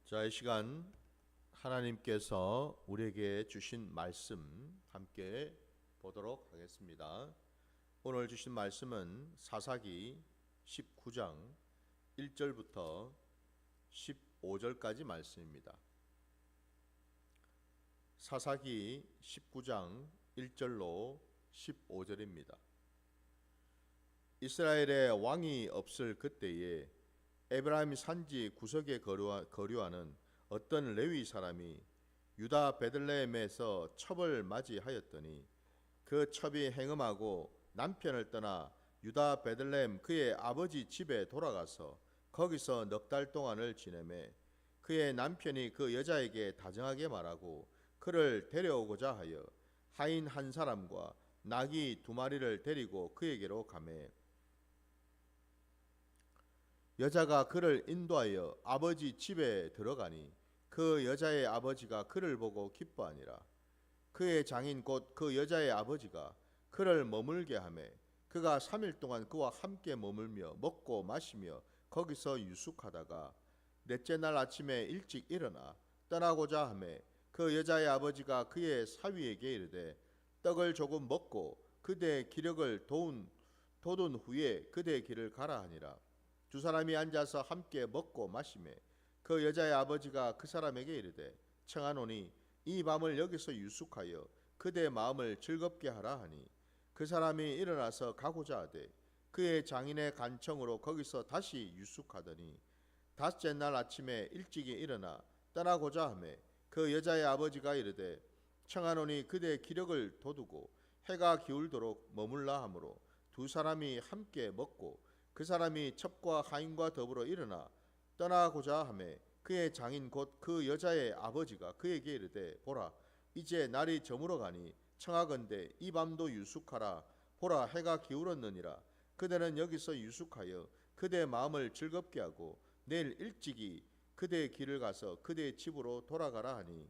자, 이 시간 하나님께서 우리에게 주신 말씀 함께 보도록 하겠습니다. 오늘 주신 말씀은 사사기 19장 1절부터 15절까지 말씀입니다. 사사기 19장 1절로 15절입니다. 이스라엘에 왕이 없을 그때에 에브라임 산지 구석에 거류하는 어떤 레위 사람이 유다 베들레헴에서 첩을 맞이하였더니 그 첩이 행음하고 남편을 떠나 유다 베들레헴 그의 아버지 집에 돌아가서 거기서 넉 달 동안을 지내매 그의 남편이 그 여자에게 다정하게 말하고 그를 데려오고자 하여 하인 한 사람과 나귀 2마리를 데리고 그에게로 가매 여자가 그를 인도하여 아버지 집에 들어가니 그 여자의 아버지가 그를 보고 기뻐하니라. 그의 장인 곧 그 여자의 아버지가 그를 머물게 하매 그가 3일 동안 그와 함께 머물며 먹고 마시며 거기서 유숙하다가 넷째 날 아침에 일찍 일어나 떠나고자 하매 그 여자의 아버지가 그의 사위에게 이르되 떡을 조금 먹고 그대의 기력을 돋운 후에 그대의 길을 가라 하니라. 두 사람이 앉아서 함께 먹고 마시매 그 여자의 아버지가 그 사람에게 이르되 청하노니 이 밤을 여기서 유숙하여 그대의 마음을 즐겁게 하라 하니 그 사람이 일어나서 가고자 하되 그의 장인의 간청으로 거기서 다시 유숙하더니 다섯째 날 아침에 일찍이 일어나 떠나고자 하매 그 여자의 아버지가 이르되 청하노니 그대의 기력을 돋우고 해가 기울도록 머물라 하므로 두 사람이 함께 먹고 그 사람이 첩과 하인과 더불어 일어나 떠나고자 하매 그의 장인 곧 그 여자의 아버지가 그에게 이르되 보라 이제 날이 저물어 가니 청하건대 이 밤도 유숙하라. 보라 해가 기울었느니라. 그대는 여기서 유숙하여 그대의 마음을 즐겁게 하고 내일 일찍이 그대의 길을 가서 그대의 집으로 돌아가라 하니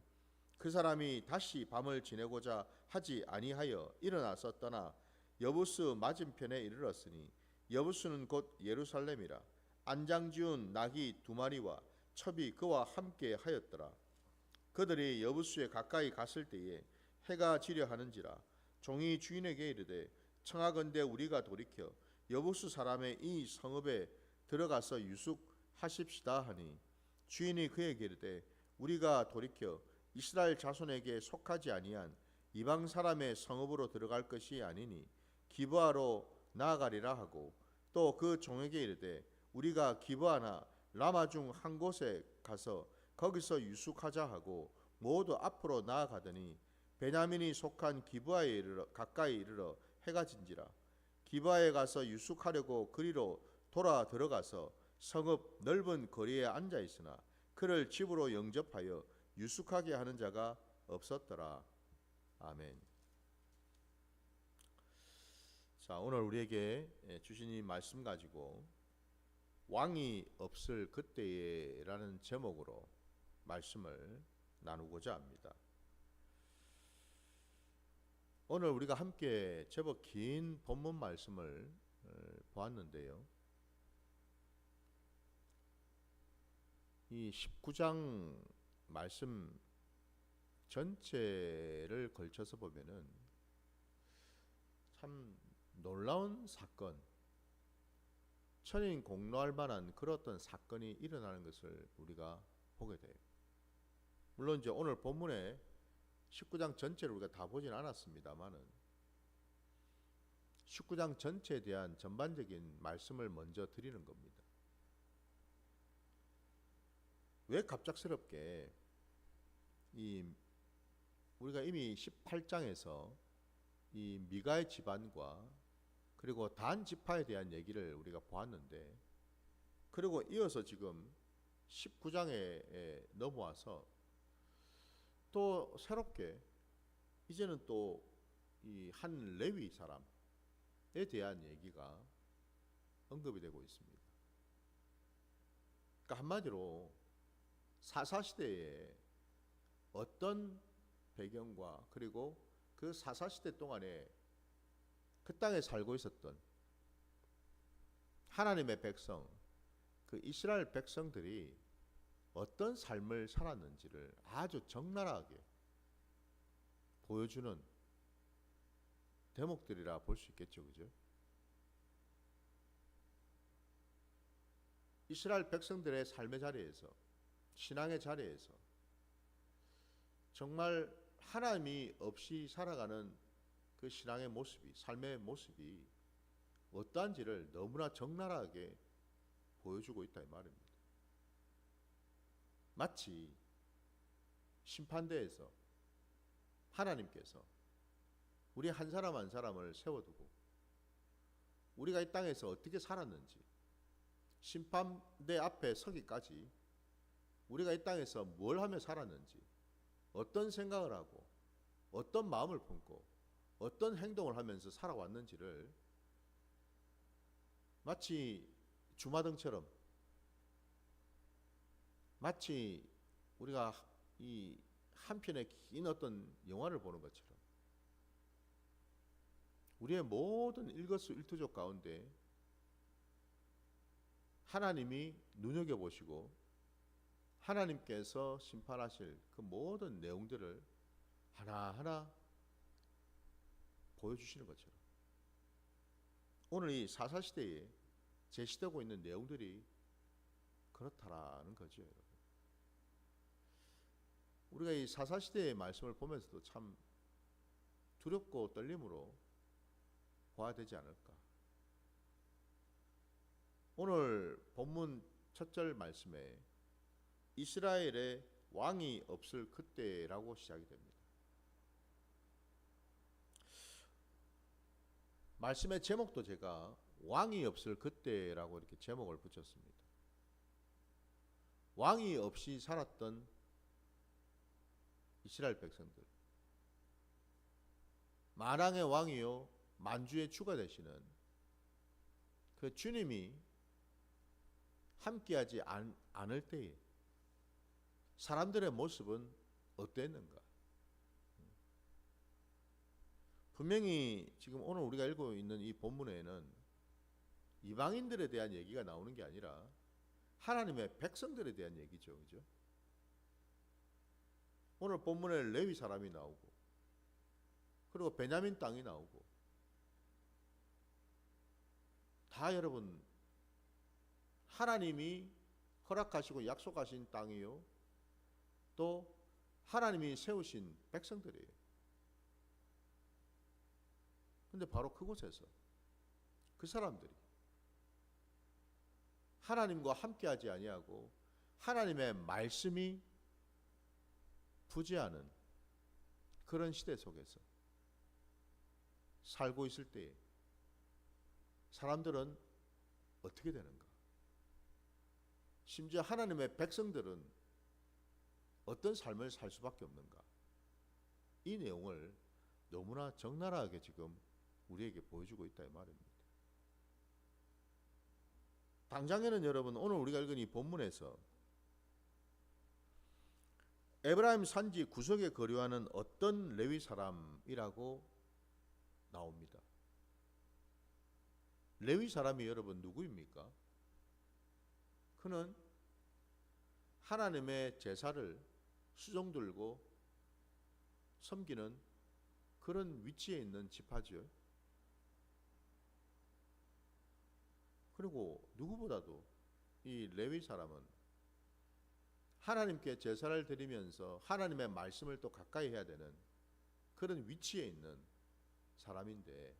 그 사람이 다시 밤을 지내고자 하지 아니하여 일어나서 떠나 여부스 맞은편에 이르렀으니 여부수는 곧 예루살렘이라. 안장지운 나귀 2마리와 첩이 그와 함께 하였더라. 그들이 여부수에 가까이 갔을 때에 해가 지려 하는지라. 종이 주인에게 이르되 청하건대 우리가 돌이켜 여부수 사람의 이 성읍에 들어가서 유숙하십시다 하니 주인이 그에게 이르되 우리가 돌이켜 이스라엘 자손에게 속하지 아니한 이방 사람의 성읍으로 들어갈 것이 아니니 기브아로 나아가리라 하고 또 그 종에게 이르되 우리가 기브아나 라마 중 한 곳에 가서 거기서 유숙하자 하고 모두 앞으로 나아가더니 베냐민이 속한 기브아에 가까이 이르러 해가 진지라. 기브아에 가서 유숙하려고 그리로 돌아 들어가서 성읍 넓은 거리에 앉아 있으나 그를 집으로 영접하여 유숙하게 하는 자가 없었더라. 아멘. 자, 오늘 우리에게 주신 이 말씀 가지고 왕이 없을 그때에라는 제목으로 말씀을 나누고자 합니다. 오늘 우리가 함께 제법 긴 본문 말씀을 보았는데요. 이 19장 말씀 전체를 걸쳐서 보면은 참 놀라운 사건, 천인 공로할 만한 그런 어떤 사건이 일어나는 것을 우리가 보게 돼요. 물론 이제 오늘 본문에 19장 전체를 우리가 다 보진 않았습니다만은 19장 전체에 대한 전반적인 말씀을 먼저 드리는 겁니다. 왜 갑작스럽게 우리가 이미 18장에서 이 미가의 집안과 그리고 단 지파에 대한 얘기를 우리가 보았는데 그리고 이어서 지금 19장에 넘어와서 또 새롭게 이제는 또 이 한 레위 사람에 대한 얘기가 언급이 되고 있습니다. 그러니까 한마디로 사사시대에 어떤 배경과 그리고 그 사사시대 동안에 그 땅에 살고 있었던 하나님의 백성, 그 이스라엘 백성들이 어떤 삶을 살았는지를 아주 적나라하게 보여주는 대목들이라 볼 수 있겠죠. 그죠? 이스라엘 백성들의 삶의 자리에서, 신앙의 자리에서 정말 하나님이 없이 살아가는 그 신앙의 모습이, 삶의 모습이 어떠한지를 너무나 적나라하게 보여주고 있다 이 말입니다. 마치 심판대에서 하나님께서 우리 한 사람 한 사람을 세워두고 우리가 이 땅에서 어떻게 살았는지, 심판대 앞에 서기까지 우리가 이 땅에서 뭘 하며 살았는지, 어떤 생각을 하고 어떤 마음을 품고 어떤 행동을 하면서 살아왔는지를 마치 주마등처럼, 마치 우리가 이 한편의 긴 어떤 영화를 보는 것처럼 우리의 모든 일거수일투족 가운데 하나님이 눈여겨보시고 하나님께서 심판하실 그 모든 내용들을 하나하나 보여주시는 것처럼 오늘 이 사사시대에 제시되고 있는 내용들이 그렇다라는 거죠. 여러분. 우리가 이 사사시대의 말씀을 보면서도 참 두렵고 떨림으로 봐야 되지 않을까. 오늘 본문 첫 절 말씀에 이스라엘에 왕이 없을 그때라고 시작이 됩니다. 말씀의 제목도 제가 왕이 없을 그때라고 이렇게 제목을 붙였습니다. 왕이 없이 살았던 이스라엘 백성들, 만왕의 왕이요 만주의 주가 되시는 그 주님이 함께하지 않을 때에 사람들의 모습은 어땠는가? 분명히 지금 오늘 우리가 읽고 있는 이 본문에는 이방인들에 대한 얘기가 나오는 게 아니라 하나님의 백성들에 대한 얘기죠. 그죠? 오늘 본문에 레위 사람이 나오고 그리고 베냐민 땅이 나오고 다 여러분 하나님이 허락하시고 약속하신 땅이요 또 하나님이 세우신 백성들이에요. 근데 바로 그곳에서 그 사람들이 하나님과 함께하지 아니하고 하나님의 말씀이 부재하는 그런 시대 속에서 살고 있을 때에 사람들은 어떻게 되는가? 심지어 하나님의 백성들은 어떤 삶을 살 수밖에 없는가? 이 내용을 너무나 적나라하게 지금 우리에게 보여주고 있다 이 말입니다. 당장에는 여러분 오늘 우리가 읽은 이 본문에서 에브라임 산지 구석에 거류하는 어떤 레위 사람이라고 나옵니다. 레위 사람이 여러분 누구입니까? 그는 하나님의 제사를 수종 들고 섬기는 그런 위치에 있는 지파지요. 그리고 누구보다도 이 레위 사람은 하나님께 제사를 드리면서 하나님의 말씀을 또 가까이 해야 되는 그런 위치에 있는 사람인데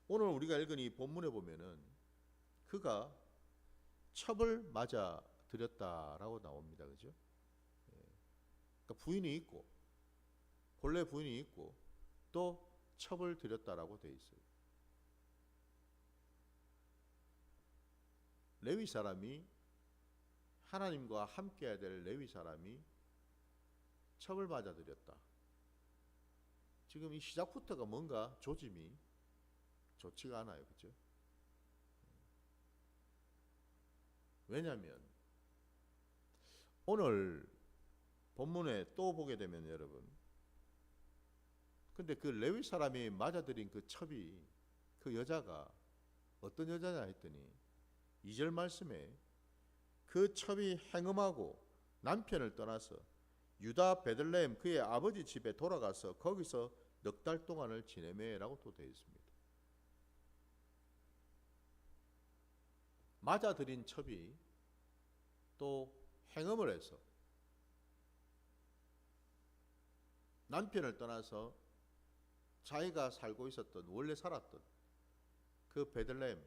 오늘 우리가 읽은 이 본문에 보면은 그가 첩을 맞아 드렸다라고 나옵니다. 그죠? 그러니까 부인이 있고 본래 부인이 있고 또 첩을 드렸다라고 되어 있어요. 레위 사람이 하나님과 함께해야 될 레위 사람이 첩을 맞아 드렸다. 지금 이 시작부터가 뭔가 조짐이 좋지가 않아요. 그죠? 왜냐하면 오늘 본문에 또 보게 되면 여러분 근데 그 레위 사람이 맞아들인 그 첩이 그 여자가 어떤 여자냐 했더니 2절 말씀에 그 첩이 행음하고 남편을 떠나서 유다 베들레헴 그의 아버지 집에 돌아가서 거기서 넉 달 동안을 지내매라고 또 되어 있습니다. 맞아들인 첩이 또 행음을 해서 남편을 떠나서 자기가 살고 있었던 원래 살았던 그 베들레헴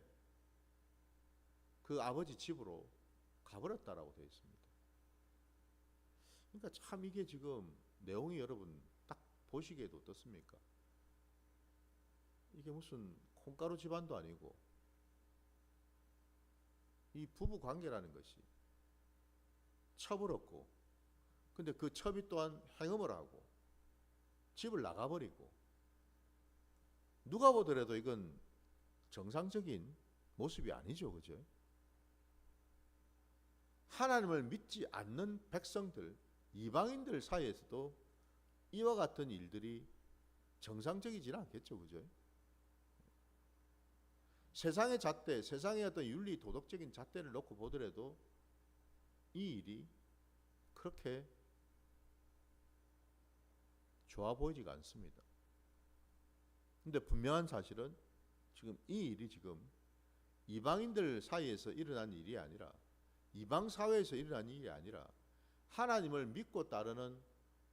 그 아버지 집으로 가버렸다라고 되어 있습니다. 그러니까 참 이게 지금 내용이 여러분 딱 보시기에도 어떻습니까? 이게 무슨 콩가루 집안도 아니고 이 부부 관계라는 것이 첩을 얻고 근데 그 첩이 또한 행음을 하고 집을 나가버리고 누가 보더라도 이건 정상적인 모습이 아니죠. 그죠? 하나님을 믿지 않는 백성들, 이방인들 사이에서도 이와 같은 일들이 정상적이지는 않겠죠. 그죠? 세상의 잣대, 세상의 어떤 윤리 도덕적인 잣대를 놓고 보더라도 이 일이 그렇게 좋아 보이지가 않습니다. 근데 분명한 사실은 지금 이 일이 지금 이방인들 사이에서 일어난 일이 아니라 이방 사회에서 일어난 일이 아니라 하나님을 믿고 따르는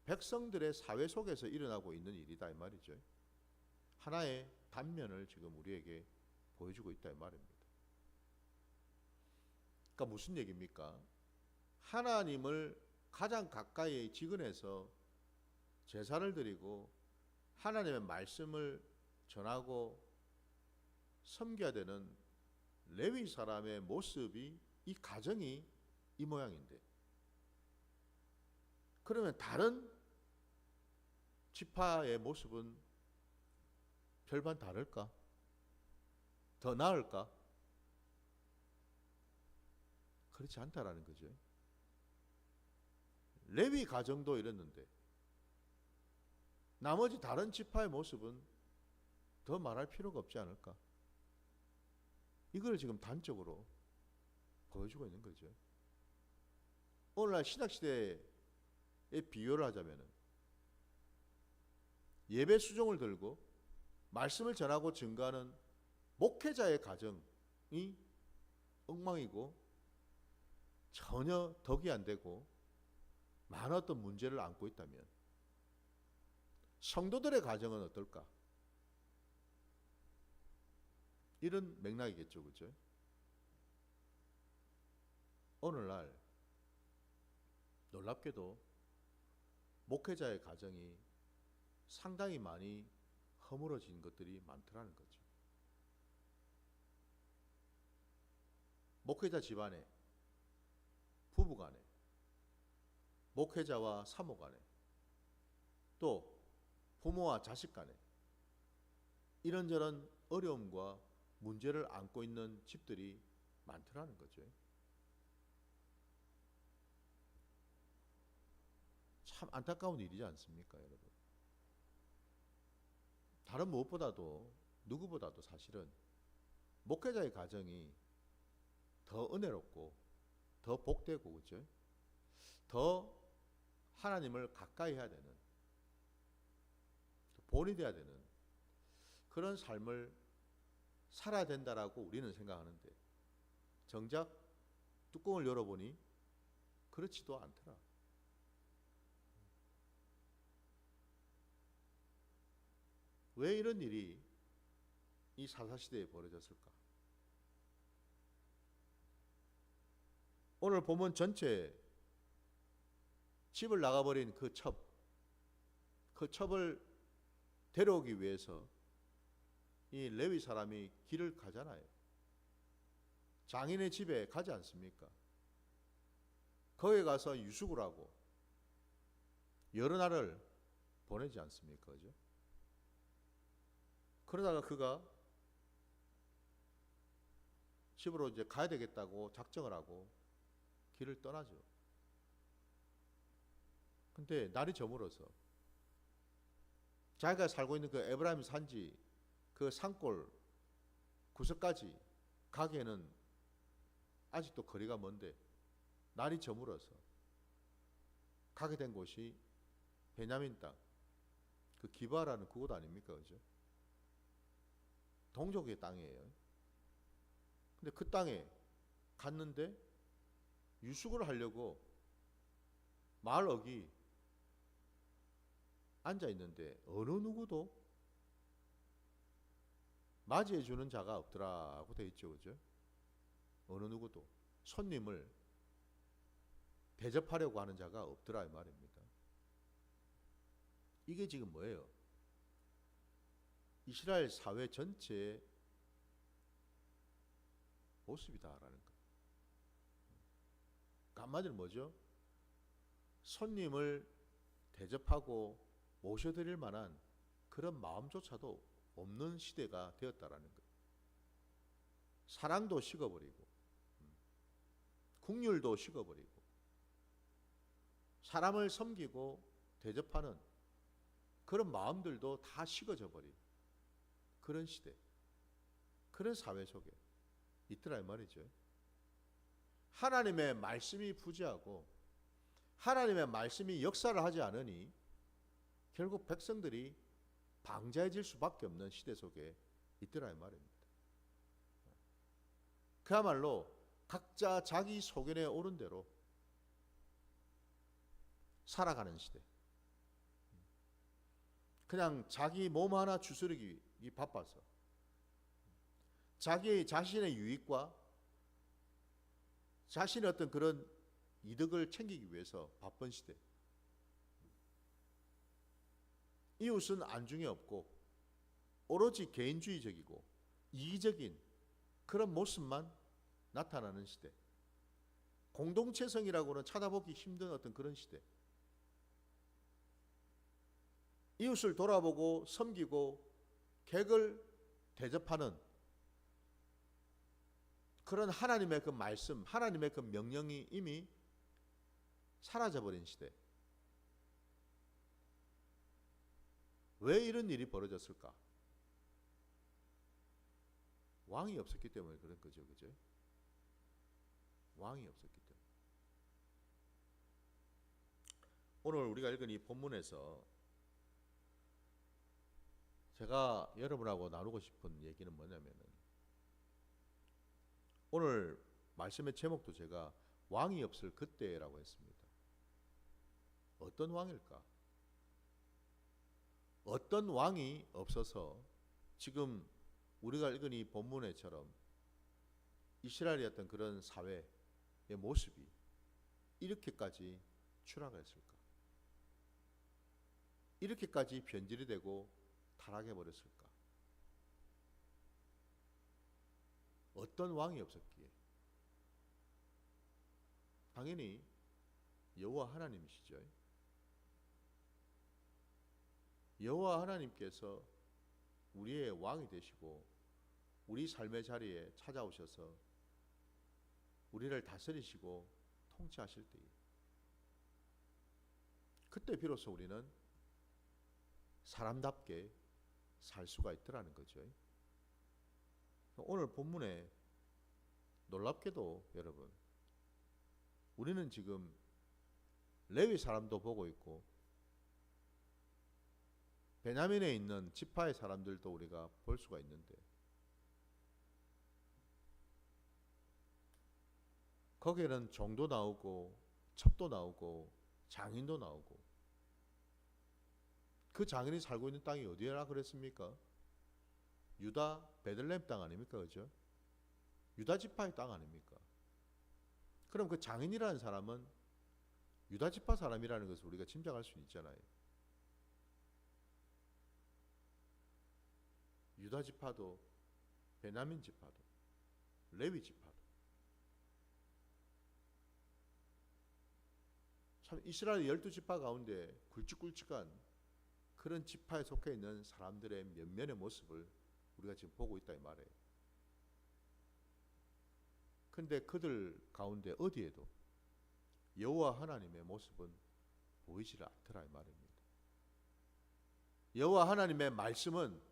백성들의 사회 속에서 일어나고 있는 일이다 이 말이죠. 하나의 단면을 지금 우리에게 보여주고 있다 이 말입니다. 그러니까 무슨 얘기입니까? 하나님을 가장 가까이 지근해서 제사를 드리고 하나님의 말씀을 전하고 섬겨야 되는 레위 사람의 모습이 이 가정이 이 모양인데 그러면 다른 지파의 모습은 별반 다를까? 더 나을까? 그렇지 않다라는 거죠. 레위 가정도 이랬는데 나머지 다른 지파의 모습은 더 말할 필요가 없지 않을까? 이걸 지금 단적으로 보여주고 있는 거죠. 오늘날 신학시대에 비유를 하자면 예배 수종을 들고 말씀을 전하고 증거하는 목회자의 가정이 엉망이고 전혀 덕이 안 되고 많은 어떤 문제를 안고 있다면 성도들의 가정은 어떨까? 이런 맥락이겠죠. 그죠? 오늘날 놀랍게도 목회자의 가정이 상당히 많이 허물어진 것들이 많더라는 거죠. 목회자 집안에, 부부간에, 목회자와 사모간에, 또 부모와 자식간에 이런저런 어려움과 문제를 안고 있는 집들이 많더라는 거죠. 참 안타까운 일이지 않습니까, 여러분? 다른 무엇보다도 누구보다도 사실은 목회자의 가정이 더 은혜롭고 더 복되고 그죠? 더 하나님을 가까이 해야 되는 본이 돼야 되는 그런 삶을 살아야 된다라고 우리는 생각하는데 정작 뚜껑을 열어보니 그렇지도 않더라. 왜 이런 일이 이 사사시대에 벌어졌을까? 오늘 본문 전체 집을 나가버린 그 첩을 데려오기 위해서 이 레위 사람이 길을 가잖아요. 장인의 집에 가지 않습니까? 거기에 가서 유숙을 하고 여러 날을 보내지 않습니까? 그죠? 그러다가 그가 집으로 이제 가야 되겠다고 작정을 하고 길을 떠나죠. 근데 날이 저물어서 자기가 살고 있는 그 에브라임 산지 그 산골 구석까지 가기에는 아직도 거리가 먼데 날이 저물어서 가게 된 곳이 베냐민 땅, 그 기바라는 그곳 아닙니까, 그죠? 동족의 땅이에요. 근데 그 땅에 갔는데 유숙을 하려고 마을 어기 앉아 있는데 어느 누구도 맞이해 주는 자가 없더라고 돼 있죠, 그죠? 어느 누구도 손님을 대접하려고 하는 자가 없더라 이 말입니다. 이게 지금 뭐예요? 이스라엘 사회 전체의 모습이다라는 거. 그러니까 한마디로 뭐죠? 손님을 대접하고 모셔드릴 만한 그런 마음조차도 없는 시대가 되었다라는 거. 사랑도 식어버리고, 국률도 식어버리고, 사람을 섬기고 대접하는 그런 마음들도 다 식어져 버린 그런 시대, 그런 사회 속에 있더라 이 말이죠. 하나님의 말씀이 부재하고 하나님의 말씀이 역사를 하지 않으니 결국 백성들이 방자해질 수밖에 없는 시대 속에 있더라 이 말입니다. 그야말로 각자 자기 소견에 오른 대로 살아가는 시대. 그냥 자기 몸 하나 주스르기 바빠서 자기 자신의 유익과 자신의 어떤 그런 이득을 챙기기 위해서 바쁜 시대. 이웃은 안중에 없고 오로지 개인주의적이고 이기적인 그런 모습만 나타나는 시대. 공동체성이라고는 찾아보기 힘든 어떤 그런 시대. 이웃을 돌아보고 섬기고 객을 대접하는 그런 하나님의 그 말씀, 하나님의 그 명령이 이미 사라져버린 시대. 왜 이런 일이 벌어졌을까? 왕이 없었기 때문에 그런 거죠, 그죠? 왕이 없었기 때문에. 오늘 우리가 읽은 이 본문에서 제가 여러분하고 나누고 싶은 얘기는 뭐냐면은, 오늘 말씀의 제목도 제가 왕이 없을 그때라고 했습니다. 어떤 왕일까? 어떤 왕이 없어서 지금 우리가 읽은 이 본문에처럼 이스라엘의 어떤 그런 사회의 모습이 이렇게까지 추락했을까? 이렇게까지 변질이 되고 타락해 버렸을까? 어떤 왕이 없었기에? 당연히 여호와 하나님이시죠. 여호와 하나님께서 우리의 왕이 되시고 우리 삶의 자리에 찾아오셔서 우리를 다스리시고 통치하실 때에, 그때 비로소 우리는 사람답게 살 수가 있더라는 거죠. 오늘 본문에 놀랍게도 여러분, 우리는 지금 레위 사람도 보고 있고 베냐민에 있는 지파의 사람들도 우리가 볼 수가 있는데, 거기에는 종도 나오고 첩도 나오고 장인도 나오고, 그 장인이 살고 있는 땅이 어디라 그랬습니까? 유다 베들레헴 땅 아닙니까? 그죠? 유다 지파의 땅 아닙니까? 그럼 그 장인이라는 사람은 유다 지파 사람이라는 것을 우리가 짐작할 수 있잖아요. 유다 지파도 베냐민 지파도 레위 지파도 참 이스라엘 12지파 가운데 굵직굵직한 그런 지파에 속해 있는 사람들의 면면의 모습을 우리가 지금 보고 있다 이 말이에요. 근데 그들 가운데 어디에도 여호와 하나님의 모습은 보이질 않더라 이 말입니다. 여호와 하나님의 말씀은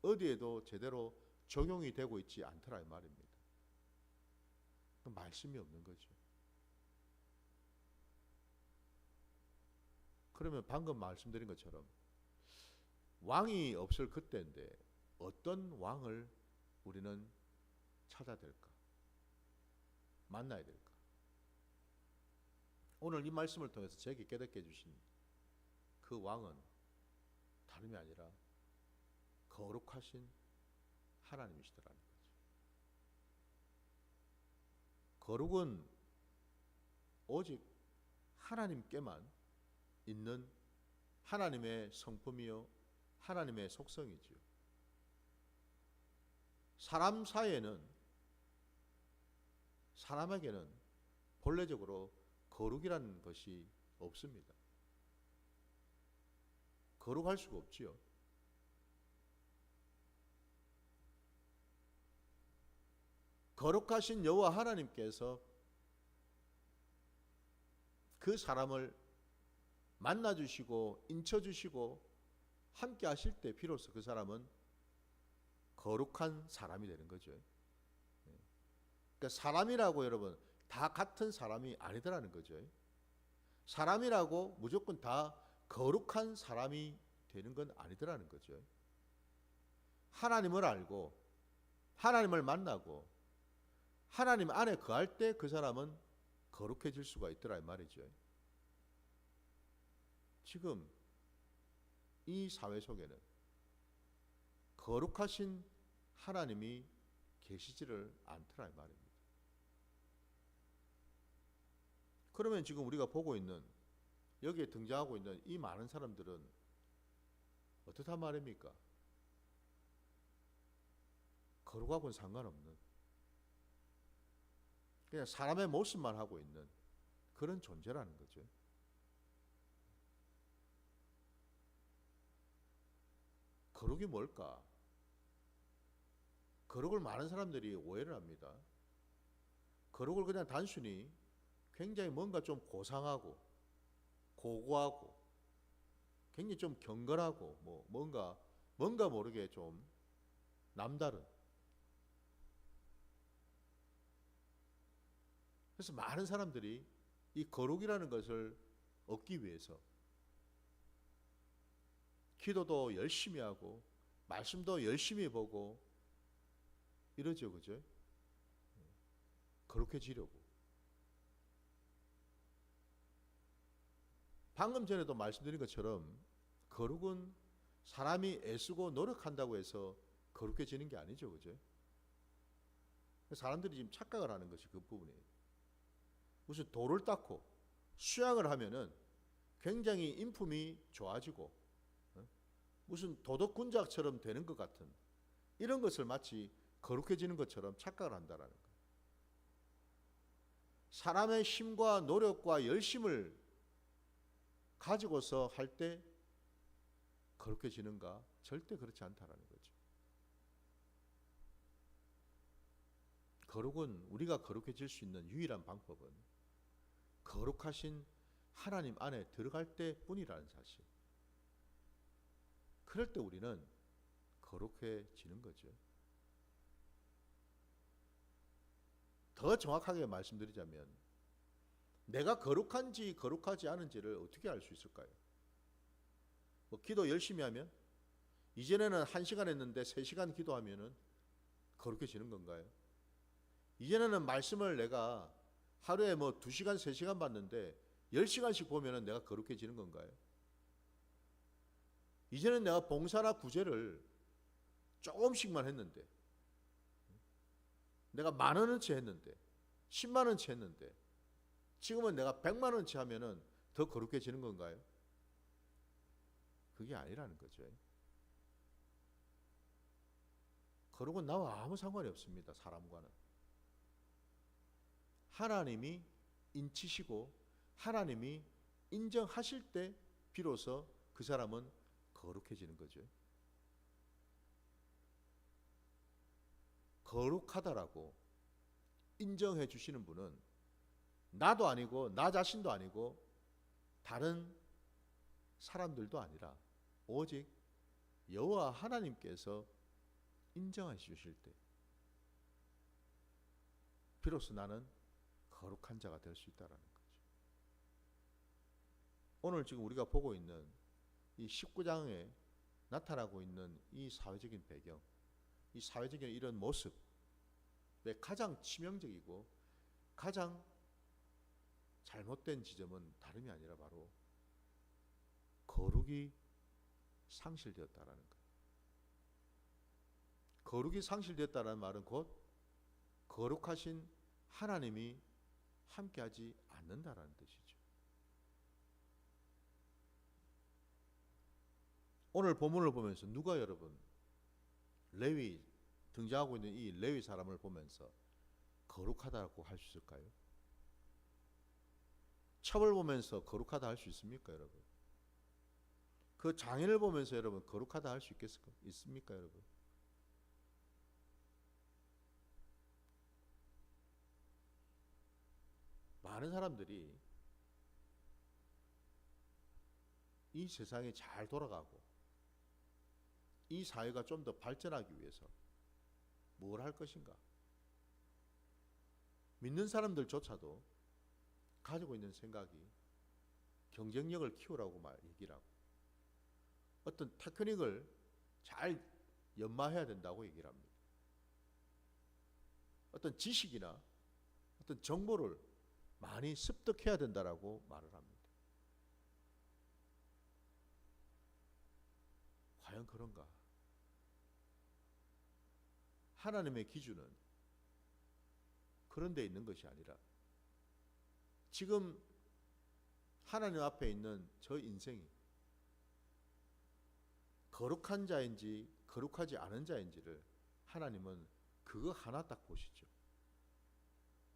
어디에도 제대로 적용이 되고 있지 않더라 이 말입니다. 그 말씀이 없는 거죠. 그러면 방금 말씀드린 것처럼 왕이 없을 그때인데 어떤 왕을 우리는 찾아야 될까? 만나야 될까? 오늘 이 말씀을 통해서 제게 깨닫게 해주신 그 왕은 다름이 아니라 거룩하신 하나님이시더라는 거죠. 거룩은 오직 하나님께만 있는 하나님의 성품이요 하나님의 속성이지요. 사람 사이에는 사람에게는 본래적으로 거룩이라는 것이 없습니다. 거룩할 수가 없지요. 거룩하신 여호와 하나님께서 그 사람을 만나주시고 인쳐주시고 함께 하실 때 비로소 그 사람은 거룩한 사람이 되는 거죠. 그러니까 사람이라고 여러분 다 같은 사람이 아니더라는 거죠. 사람이라고 무조건 다 거룩한 사람이 되는 건 아니더라는 거죠. 하나님을 알고 하나님을 만나고 하나님 안에 거할 때 그 사람은 거룩해질 수가 있더라 이 말이죠. 지금 이 사회 속에는 거룩하신 하나님이 계시지를 않더라 이 말입니다. 그러면 지금 우리가 보고 있는 여기에 등장하고 있는 이 많은 사람들은 어떻단 말입니까? 거룩하고는 상관없는 그냥 사람의 모습만 하고 있는 그런 존재라는 거죠. 거룩이 뭘까? 거룩을 많은 사람들이 오해를 합니다. 거룩을 그냥 단순히 굉장히 뭔가 좀 고상하고 고고하고 굉장히 좀 경건하고 뭔가 모르게 좀 남다른 그래서 많은 사람들이 이 거룩이라는 것을 얻기 위해서 기도도 열심히 하고 말씀도 열심히 보고 이러죠, 그죠? 거룩해지려고. 방금 전에도 말씀드린 것처럼 거룩은 사람이 애쓰고 노력한다고 해서 거룩해지는 게 아니죠, 그죠? 사람들이 지금 착각을 하는 것이 그 부분이에요. 무슨 돌을 닦고 수양을 하면은 굉장히 인품이 좋아지고 무슨 도덕군자처럼 되는 것 같은 이런 것을 마치 거룩해지는 것처럼 착각을 한다라는 거예요. 사람의 힘과 노력과 열심을 가지고서 할 때 거룩해지는가? 절대 그렇지 않다라는 거죠. 거룩은 우리가 거룩해질 수 있는 유일한 방법은 거룩하신 하나님 안에 들어갈 때뿐이라는 사실. 그럴 때 우리는 거룩해지는 거죠. 더 정확하게 말씀드리자면 내가 거룩한지 거룩하지 않은지를 어떻게 알 수 있을까요? 기도 열심히 하면 이전에는 1시간 했는데 3시간 기도하면은 거룩해지는 건가요? 이전에는 말씀을 내가 하루에 2시간 3시간 봤는데 10시간씩 보면은 내가 거룩해지는 건가요? 이전엔 내가 봉사나 구제를 조금씩만 했는데 내가 10,000원어치 했는데 100,000원어치 했는데 지금은 내가 100만원어치 하면은 더 거룩해지는 건가요? 그게 아니라는 거죠. 거룩은 나와 아무 상관이 없습니다. 사람과는. 하나님이 인치시고 하나님이 인정하실 때 비로소 그 사람은 거룩해지는 거죠. 거룩하다라고 인정해 주시는 분은 나도 아니고 나 자신도 아니고 다른 사람들도 아니라 오직 여호와 하나님께서 인정해 주실 때 비로소 나는 거룩한 자가 될 수 있다라는 거죠. 오늘 지금 우리가 보고 있는 이 19장에 나타나고 있는 이 사회적인 배경, 이 사회적인 이런 모습의 가장 치명적이고 가장 잘못된 지점은 다름이 아니라 바로 거룩이 상실되었다라는 거예요. 거룩이 상실되었다는 말은 곧 거룩하신 하나님이 함께하지 않는다라는 뜻이죠. 오늘 본문을 보면서 누가 여러분 레위 등장하고 있는 이 레위 사람을 보면서 거룩하다고 할 수 있을까요? 첩을 보면서 거룩하다 할 수 있습니까, 여러분? 그 장인을 보면서 여러분 거룩하다 할 수 있습니까, 여러분? 많은 사람들이 이 세상이 잘 돌아가고 이 사회가 좀 더 발전하기 위해서 뭘 할 것인가? 믿는 사람들조차도 가지고 있는 생각이 경쟁력을 키우라고 얘기를 하고 어떤 테크닉을 잘 연마해야 된다고 얘기를 합니다. 어떤 지식이나 어떤 정보를 많이 습득해야 된다라고 말을 합니다. 과연 그런가? 하나님의 기준은 그런 데 있는 것이 아니라 지금 하나님 앞에 있는 저 인생이 거룩한 자인지 거룩하지 않은 자인지를 하나님은 그거 하나 딱 보시죠.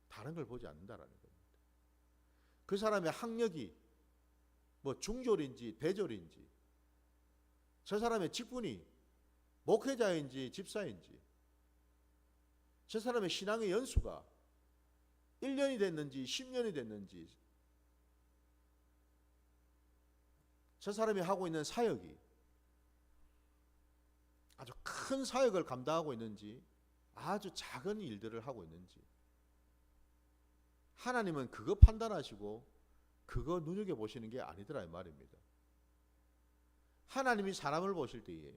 다른 걸 보지 않는다라는 겁니다. 그 사람의 학력이 뭐 중졸인지 대졸인지 저 사람의 직분이 목회자인지 집사인지 저 사람의 신앙의 연수가 1년이 됐는지 10년이 됐는지 저 사람이 하고 있는 사역이 아주 큰 사역을 감당하고 있는지 아주 작은 일들을 하고 있는지 하나님은 그거 판단하시고 그거 눈여겨보시는 게 아니더라 이 말입니다. 하나님이 사람을 보실 때에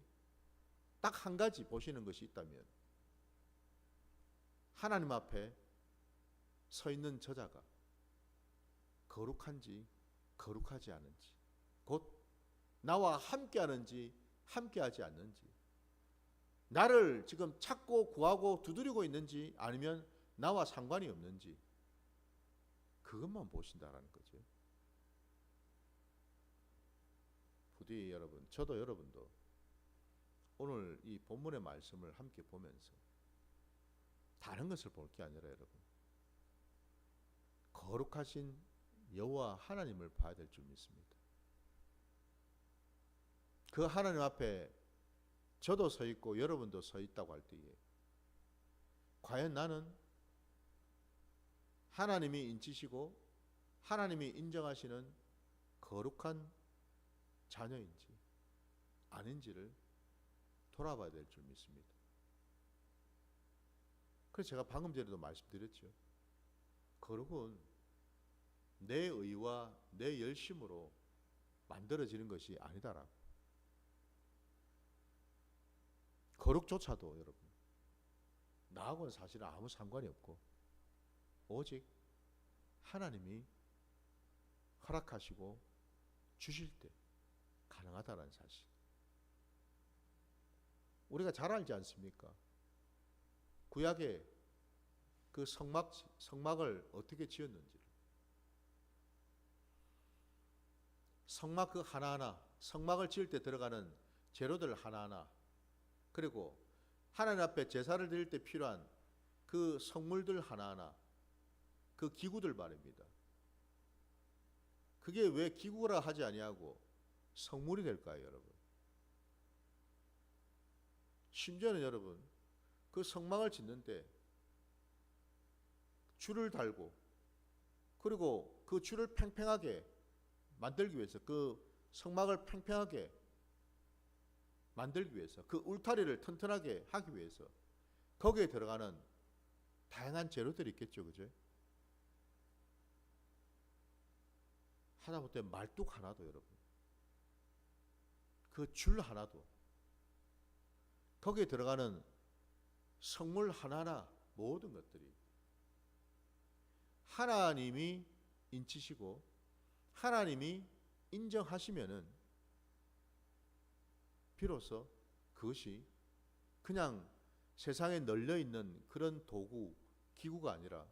딱 한 가지 보시는 것이 있다면 하나님 앞에 서 있는 저자가 거룩한지 거룩하지 않은지 곧 나와 함께하는지 함께하지 않는지 나를 지금 찾고 구하고 두드리고 있는지 아니면 나와 상관이 없는지 그것만 보신다라는 거죠. 부디 여러분, 저도 여러분도 오늘 이 본문의 말씀을 함께 보면서 다른 것을 볼 게 아니라 여러분 거룩하신 여호와 하나님을 봐야 될 줄 믿습니다. 그 하나님 앞에 저도 서 있고 여러분도 서 있다고 할 때에 과연 나는 하나님이 인치시고 하나님이 인정하시는 거룩한 자녀인지 아닌지를 돌아봐야 될 줄 믿습니다. 그래서 제가 방금 전에도 말씀드렸죠. 거룩은 내 의와 내 열심으로 만들어지는 것이 아니다라고. 거룩조차도 여러분 나하고는 사실은 아무 상관이 없고 오직 하나님이 허락하시고 주실 때 가능하다는 사실. 우리가 잘 알지 않습니까? 구약에 그 성막을 어떻게 지었는지를. 성막 그 하나하나, 성막을 지을 때 들어가는 재료들 하나하나, 그리고 하나님 앞에 제사를 드릴 때 필요한 그 성물들 하나하나, 그 기구들 말입니다. 그게 왜 기구라 하지 아니하고 성물이 될까요, 여러분? 심지어는 여러분 그 성막을 짓는데 줄을 달고 그리고 그 줄을 팽팽하게 만들기 위해서 그 성막을 팽팽하게 만들기 위해서 그 울타리를 튼튼하게 하기 위해서 거기에 들어가는 다양한 재료들이 있겠죠, 그죠? 하다못해 말뚝 하나도 여러분, 그 줄 하나도, 거기에 들어가는 성물 하나하나 모든 것들이 하나님이 인치시고 하나님이 인정하시면은 비로소 그것이 그냥 세상에 널려 있는 그런 도구, 기구가 아니라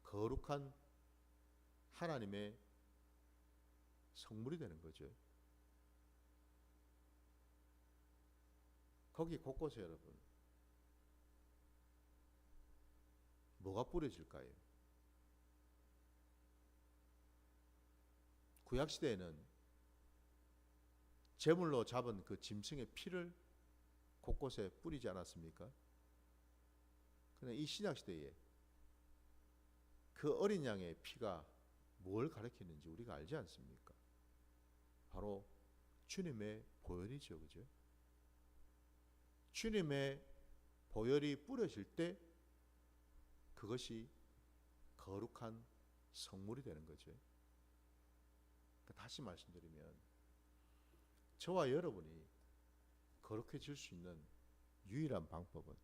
거룩한 하나님의 성물이 되는 거죠. 거기 곳곳에 여러분 뭐가 뿌려질까요? 구약시대에는 제물로 잡은 그 짐승의 피를 곳곳에 뿌리지 않았습니까? 그런데 이 신약시대에 그 어린 양의 피가 뭘 가리키는지 우리가 알지 않습니까? 바로 주님의 보혈이죠. 그죠? 주님의 보혈이 뿌려질 때 그것이 거룩한 성물이 되는 거죠. 다시 말씀드리면 저와 여러분이 거룩해질 수 있는 유일한 방법은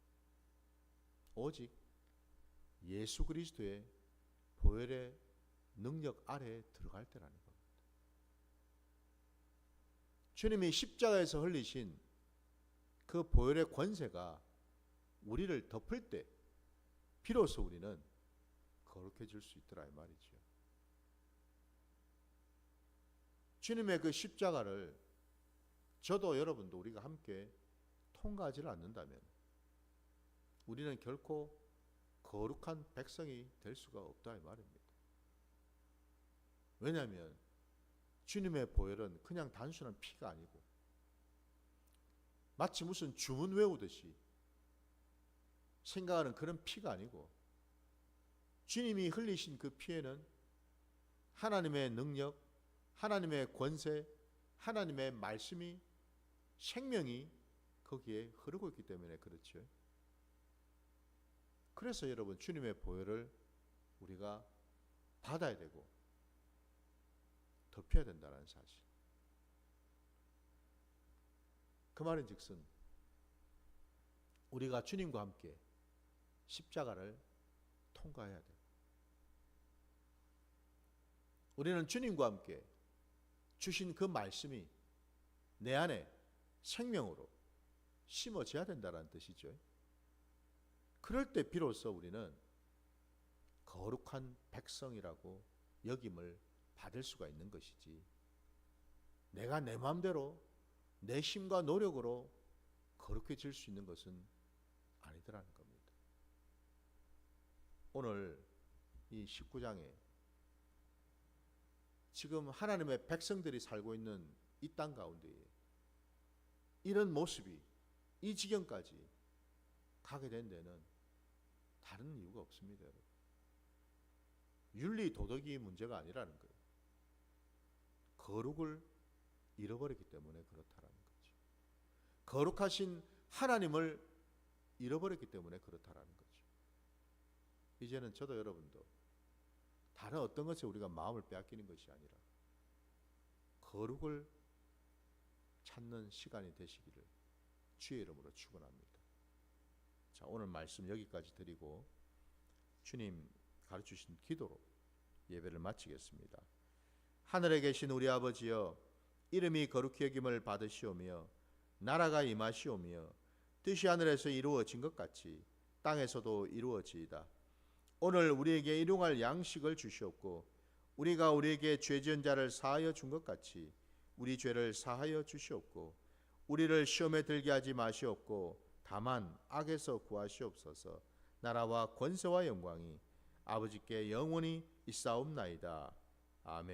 오직 예수 그리스도의 보혈의 능력 아래에 들어갈 때라는 겁니다. 주님이 십자가에서 흘리신 그 보혈의 권세가 우리를 덮을 때 비로소 우리는 거룩해질 수 있더라 이 말이죠. 주님의 그 십자가를 저도 여러분도 우리가 함께 통과하지를 않는다면 우리는 결코 거룩한 백성이 될 수가 없다 이 말입니다. 왜냐하면 주님의 보혈은 그냥 단순한 피가 아니고 마치 무슨 주문 외우듯이 생각하는 그런 피가 아니고 주님이 흘리신 그 피에는 하나님의 능력, 하나님의 권세, 하나님의 말씀이, 생명이 거기에 흐르고 있기 때문에 그렇죠. 그래서 여러분 주님의 보혈을 우리가 받아야 되고 덮여야 된다는 사실. 그 말인즉슨 우리가 주님과 함께 십자가를 통과해야 돼요. 우리는 주님과 함께 주신 그 말씀이 내 안에 생명으로 심어져야 된다는 뜻이죠. 그럴 때 비로소 우리는 거룩한 백성이라고 여김을 받을 수가 있는 것이지, 내가 내 마음대로 내 힘과 노력으로 거룩해질 수 있는 것은 아니더라는 겁니다. 오늘 이 19장에 지금 하나님의 백성들이 살고 있는 이 땅 가운데에 이런 모습이 이 지경까지 가게 된 데는 다른 이유가 없습니다. 여러분. 윤리 도덕이 문제가 아니라는 거예요. 거룩을 잃어버렸기 때문에 그렇다라는 거죠. 거룩하신 하나님을 잃어버렸기 때문에 그렇다라는 거죠. 이제는 저도 여러분도 다른 어떤 것에 우리가 마음을 빼앗기는 것이 아니라 거룩을 찾는 시간이 되시기를 주의 이름으로 축원합니다. 자, 오늘 말씀 여기까지 드리고 주님 가르치신 기도로 예배를 마치겠습니다. 하늘에 계신 우리 아버지여, 이름이 거룩히 여김을 받으시오며 나라가 임하시오며 뜻이 하늘에서 이루어진 것 같이 땅에서도 이루어지이다. 오늘 우리에게 일용할 양식을 주시옵고 우리가 우리에게 죄 지은 자를 사하여 준 것 같이 우리 죄를 사하여 주시옵고 우리를 시험에 들게 하지 마시옵고 다만 악에서 구하시옵소서. 나라와 권세와 영광이 아버지께 영원히 있사옵나이다. 아멘.